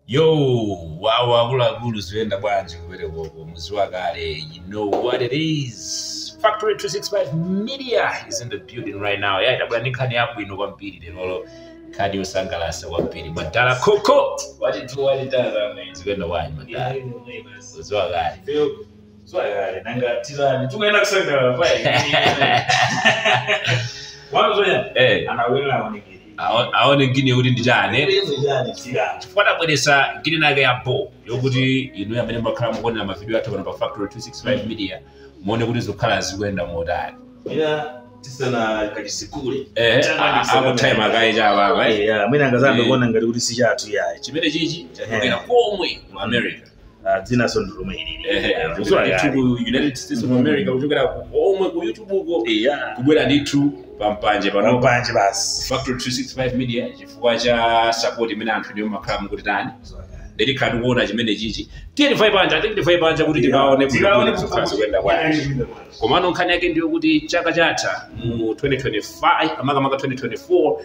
Yo, wow, ziwenda bwanji kubere boko muziwagale. You know what it is. FACTORY265 Media is in the building right now. Yeah, Nkhani Yabwino kwambiri lero kadi usangalasa kwambiri. Madala Koko. Walitala ziwenda bwanji madala. Muziwagale. Ziwagale nanga tirani. Tukaenda kusangala pale. Wanozoya. Anawela wanigiri. Aone ngine uri ndijane chifukwa bweresa ngine nake yapo yokuti inu yamene makhala mukuonera mavideo athu pano pa FACTORY265 Media muone kuti zokhala zikuenda modali tisana kachisikule time akayi chapapa mwina angazambe kuona ngati kuti si chathu yayi chimene chichi chakugera komwe mu America dzina sondroma ili United States of America kuchokera komwe ku YouTube uko kubwera ndithu pampanje pano panje basi FACTORY265 Media chifukwa cha support imene anthu ndiwo makhala mukuti tani ndeti khati kuona chimene chichi tiye tifai panja I think tifai panja kuti tikaone kukhazi kwenda kwachi komano nkhani yake ndiyo kuti chaka chatha mu 2025 amaka 2024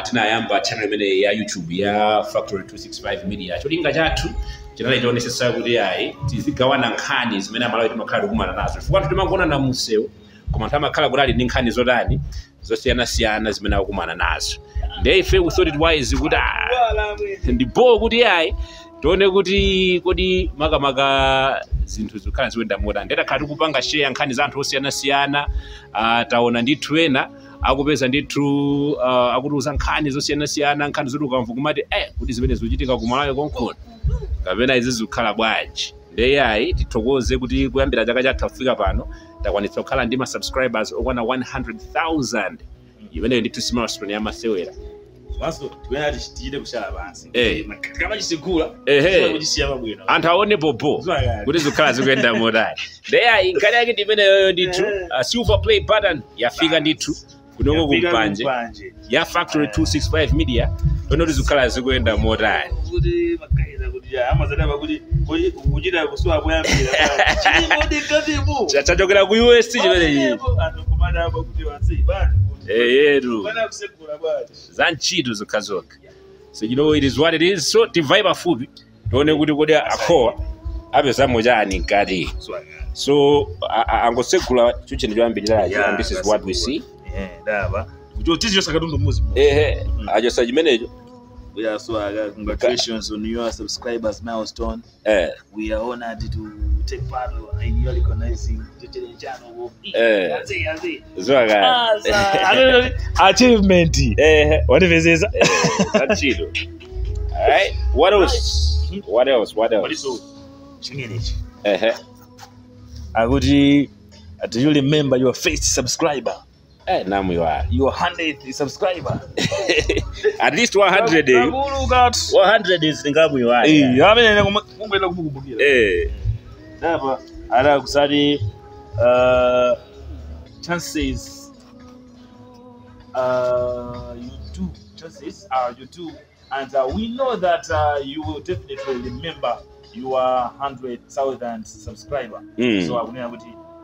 tinayamba channel imene ya YouTube ya FACTORY265 Media cholinga chathu chinali chionesesa kuti ayi tizigawana nkhani zimene amalawi timakhala tikumana nazo chifukwa anthu timakuona na museo koma anthu amakhala kuti ali ndi nkhani zotani zosiyana zimene akumana nazo ndiye ife we thought it wise kuti ndipo kuti ayi tione kuti kodi makamaka zinthu zikhala ziwenda modani ndiye takhala tikupanga share nkhani za anthu osiyana taona ndithu ena akupeza ndithu akutiuza nkhani zosiyana nkhani zoti ukamva kumati kuti zimene zikuchitika kumalawi konkhona kapena izi zikhala bwanji ndiye ayi tithokoze kuti kuyambira chaka chathu kufika pano takwanitsa kukhala ndi ma subscribers okwana 100,000 imeneyo ndithu milestone ya masewera Waso tuwena tichite kushala pansi. Kama chisigula, kuchisiya mabwino. Anthu aone popo kuti zikhala zikuyenda modali. Ndiye nkhani yake ndimeneyo ndithu silver play button yafika ndithu kunoko kumpanje ya FACTORY265 Media kuti zikhala zikuyenda modali. Kuti makaida kuti amazana bakuti kuchita kusuwa kuyambira. Chimodi ngatibu. Chachokera ku US chimenechi. Anthu kumana apa kuti wansi bani. Yedu. Zanchitu zikazoka. So you know it is what it is. So divide pafupi. Tuone kuti kodi akhowa apeza mojani ngati. So angosekula chuche ndiyoambirira and this is what we see. Daba. Kuti tizo sakatundu muzi. Ajo sajimenejo. We are so congratulations on your subscribers milestone. We are honored to take part in your recognizing the channel. Achievement. What if it is? That's it. All right. What else? What else? Agudi, do you remember your first subscriber? Now you are. Your 100th subscriber. At least 100. 100 is the game you are. Chances you do, and we know that you will definitely remember your 100,000 subscriber. So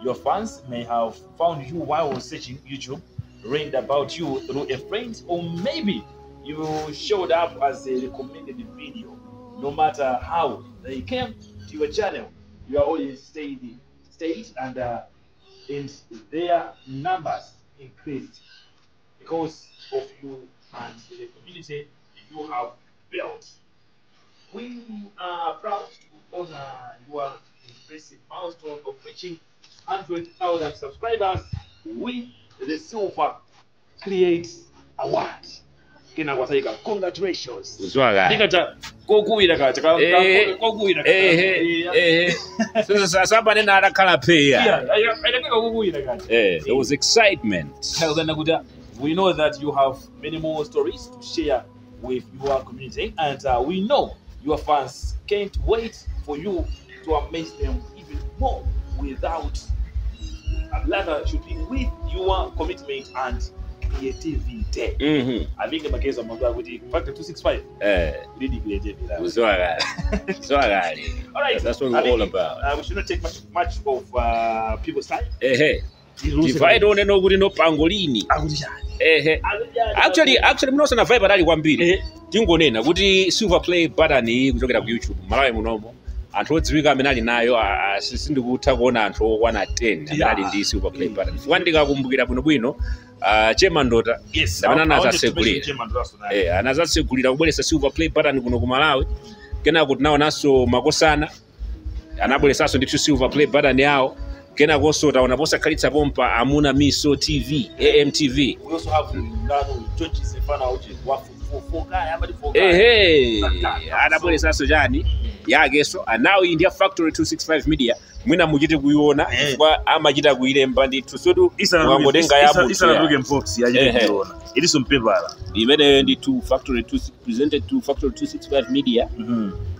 your fans may have found you while searching YouTube, read about you through a friend, or maybe you showed up as a recommended video. No matter how they came to your channel, you are always stayed and their numbers increased because of you and the community you have built. We are proud to honor your impressive milestone of reaching 100,000 subscribers with the Silver Create Award. Congratulations. There was excitement. We know that you have many more stories to share with your community, and we know your fans can't wait for you to amaze them even more without rather shooting with your commitment and creativity. I think the case of FACTORY265 really creativity. All right, that's what we're all about. We should not take much of people's time. Divide on no good no pangolini. Actually, mnosa na vibe ali kwambiri. tingonena kuti silver play button iyi kuchokera ku YouTube Malawi munomo anthu odziwika amene ali nayo sindikutha kuona anthu okwana 10 amene ali ndi silver play button chifukwa ndikakumbukira bwinobwino Chema Ndota amene anazasegulira anazasegulira kubweretsa silver play button kuno ku Malawi kenako tinaonanso Makosana anabweretsanso ndithu silver play button yawo kenako so taona posakhalitsa pompa Amuna Miso TV AMTV. We also have churches ifana uchi wafu anabweretsanso chani yakeso anawo iyi ndi FACTORY265 media mwina muchite kuiona chifukwa amachita kuilemba ndithu sotu wangotenga yapo isanaduke mbox yachite kuiona ili sompepala imene ndi presented to FACTORY265 media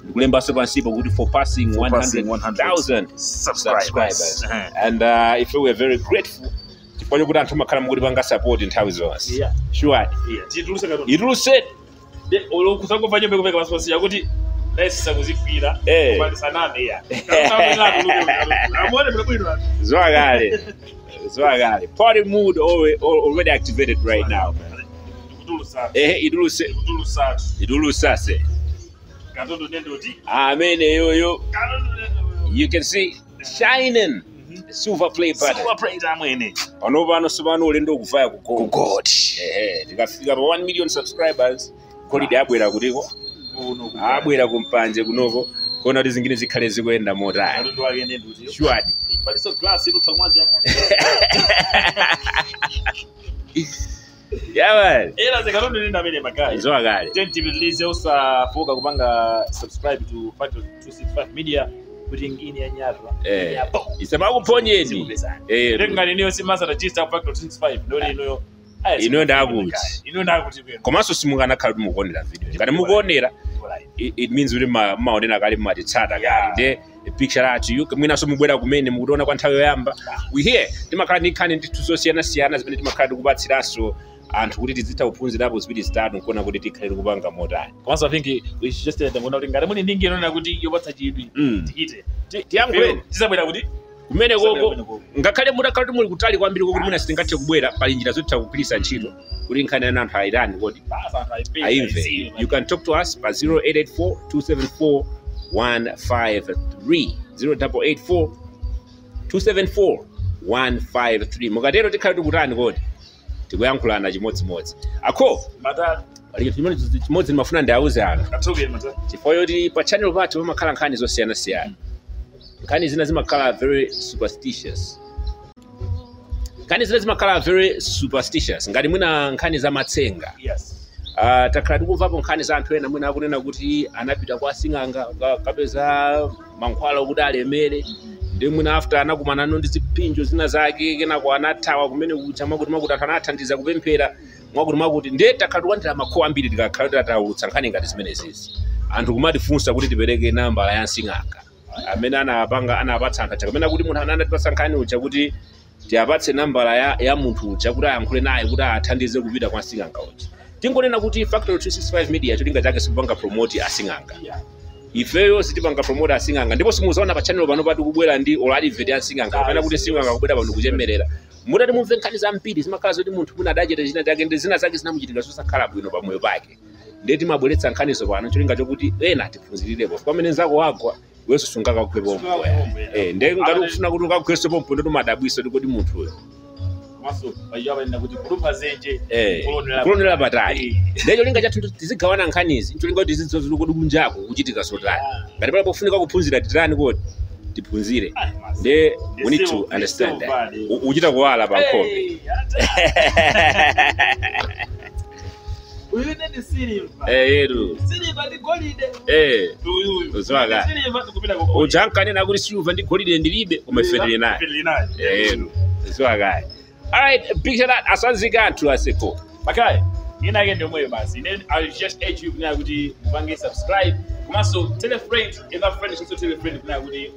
ndikulembaso pansipo kuti for passing 100,000 subscribers and if we were very grateful chifukwa chokuti anthu makhala mukuti panga support nthawi zonse sure ituluse kusangomva nyembe kupeka masosi yakuti naisisa kuzifira kupandisa nane ya Zwagale party mood already activated right now idulusase amen yo you can see shining silver play button pano sipano ulendo kuvaya ku God tikafika pa 1 million subscribers kodi abwera kutiko abwera kumpanje kunoko kona kuti zingine zikhale zikuyenda motani sure baliso glass ilutamwazi yangani man era zikalondo nenda mene makai Zwagale tenti release usa foka kupanga subscribe to FACTORY265 media kuti ngini ya nyatwa isema kuponyeni ngani niyo simasa register FACTORY265 ndoli inoyo ino ndakuti komanso simungana khala mukuonera video ngati mukuonera it means kuti maonera kali matitsata kali nde picture atu you mwina so mubwera kumene mukuona kwa nthawi yoyamba we here timakhala ndi nkhani ndithu zosiyana zimene timakhala tikubatsiranso anthu kuti tizitha kuphunzirapo ziwiri zitatu nkuona kuti tikhale kupanga motani komanso I think we should just tell them kuti ngati muli ndingi inona kuti yopatsa chidwi tikite tiyangweni tizabwera kuti kumene koko ngakhale mutakhala muli kutali kwambiri kuti mwina sitingathe kubwera pali njira zotha kugwiritsa ntchito kuti nkhani ana anthu ayirani kodi aimve you can talk to us pa 0884 274 153 0884 274 153 mukatero tikhale tikutani kodi tikuyankhulana chimodzimodzi akho pali chimodzi ndimafuna ndiauze anthu chifukwa choti pa channel pathu pamakhala nkhani zosiyana nkhani zina zimakhala very superstitious ngati mwina nkhani za matsenga takhala tikumvapo nkhani za anthu ena mwina akunena kuti anapita kwa asing'anga kapeza mankhwala okuti alemere ndi mwina after anakumana ndi zipinjo zina zake kenako anathawa kumene kucha mwakuti anthu anathandiza kupemphera mwakuti ndiye takhala tikulandira makhowa ambiri tikakhala tataulutsa nkhani ngati zimenezi anthu kumatifunsa kuti tipereke nambala ya asing'anga amene anapatsa anthu acha kamene kuti munthu anatipatsa nkhani ucha kuti tiyapatse nambala ya munthu ucha kuti ayankhule naye kuti athandize kupita kwa asing'anga ucha tingonena kuti FACTORY265 media cholinga chake sikupanga promote asing'anga ifeyo sitipanga promote asing'anga ndipo simuzaona pa channel pano pati kubwera ndi olalive ya asing'anga kapena kuti asing'anga kubwera pano kuchemerera mutati mumve nkhani zambiri zimakhala zoti munthu mwina adachita china chake ndi zina zake zinamuchitika zosakhala bwino pamoyo pake ndiye timabweretsa nkhanizo pano cholinga chokuti ena tiphunzirirepo pamene nzako wagwa weso sungakakugwepo ndiye ngati ukufuna kuti ukagweso pompo ndoti madabwiso tikoti munthuyo kulonera patali ndiye cholinga chathu tizigawana nkhanizi cholinga kuti tizidziwa kuti kunjako kuchitika zotani ngati pale pofunika kuphunzira titani kodi tiphunzire ndiye we need to understand that uchita kuwala pa nkhope ujankanena kuti silver ndi golide ndilibe umefetele naye zwakale. Alright, picture that asanzika anthu aseko makai ina ndio moyo basi I just urge you kuna kuti mupange subscribe kumaso tell a friend if a friend is tell a friend kuna kuti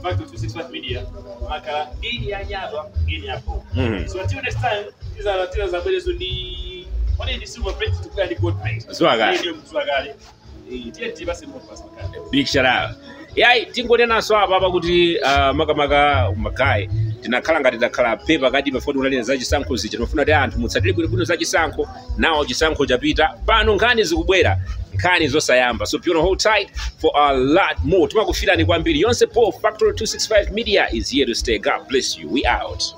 FACTORY265 media maka ini ya nyadwa ini hapo so until next time these are the za bele so ni what is the silver plate to clear the gold plate zwakale ndio mzwakale TNT basi mo basi makai big shout out yai tingonena so apa kuti makamaka makai tinakhala ngati takhala pepa kati pafoti unalira za chisankho zija timafuna kuti anthu mutsatire bwinobwino za chisankho nawo chisankho chapita pano nkhani zikubwera nkhani zosayamba so if you wanna hold tight for a lot more timakufirani kwambiri yonse po Factory 265 Media is here to stay. God bless you. We out.